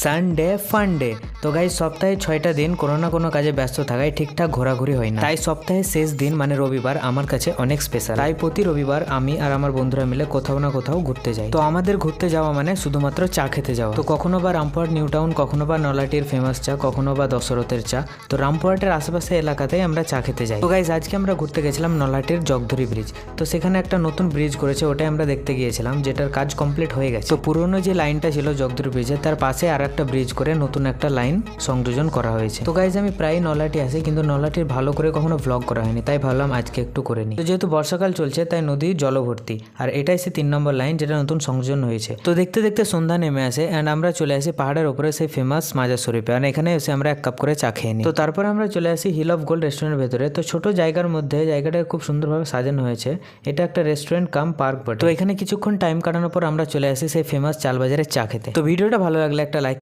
Sunday ফান্ডে। তো guys সপ্তাহে 6টা দিন কোনো না কোনো কাজে ব্যস্ত থাকায় ঠিকঠাক ঘোরাঘুরি হয় না, তাই সপ্তাহের শেষ দিন মানে রবিবার আমার কাছে অনেক স্পেশাল। তাই প্রতি রবিবার আমি আর আমার বন্ধুরা মিলে কোথাও না কোথাও ঘুরতে যাই। তো আমাদের ঘুরতে যাওয়া মানে শুধুমাত্র চা খেতে যাওয়া। তো কখনো বা রামপুরহাট নিউ টাউন, কখনো বা নলাটির ফেমাস চা, কখনো বা দশরথের চা। তো রামপুরহাটের আশেপাশে এলাকাতেই আমরা চা খেতে যাই। তো গাইজ আজকে আমরা ঘুরতে গেছিলাম নলাটির জগধরি ব্রিজ। তো সেখানে একটা নতুন ব্রিজ করেছে, ওটাই আমরা দেখতে গিয়েছিলাম, যেটার কাজ কমপ্লিট হয়ে গেছে। তো পুরনো যে লাইনটা ছিল জগধরি ব্রিজের, তার পাশে আর একটা ব্রিজ করে নতুন একটা লাইন সংযোজন করা হয়েছে। তো গাইজ আমি প্রায় নলাটি আসি, কিন্তু নলাটির ভালো করে কখনো ব্লগ করা হয়নি, তাই ভাবলাম আজকে একটু করে নিই। তো যেহেতু বর্ষাকাল চলছে তাই নদী জলভর্তি, আর এটাই সে 3 নম্বর লাইন যেটা নতুন সংযোজন হয়েছে। তো দেখতে দেখতে সন্ধ্যা নেমে আসে অ্যান্ড আমরা চলে আসি পাহাড়ের উপরে সেই ফেমাস মাজার শরীফে, আর এখানে এসে আমরা 1 কাপ করে চা খেয়ে নিই। তো তারপর আমরা চলে আসি হিল অফ গোল্ড রেস্টুরেন্টের ভেতরে। তো ছোট জায়গার মধ্যে জায়গাটা খুব সুন্দরভাবে সাজানো হয়েছে। এটা একটা রেস্টুরেন্ট কাম পার্ক বটে। তো এখানে কিছুক্ষণ টাইম কাটানোর পর আমরা চলে আসি সেই ফেমাস চালবাজারের চা খেতে। তো ভিডিওটা ভালো লাগলে একটা লাইক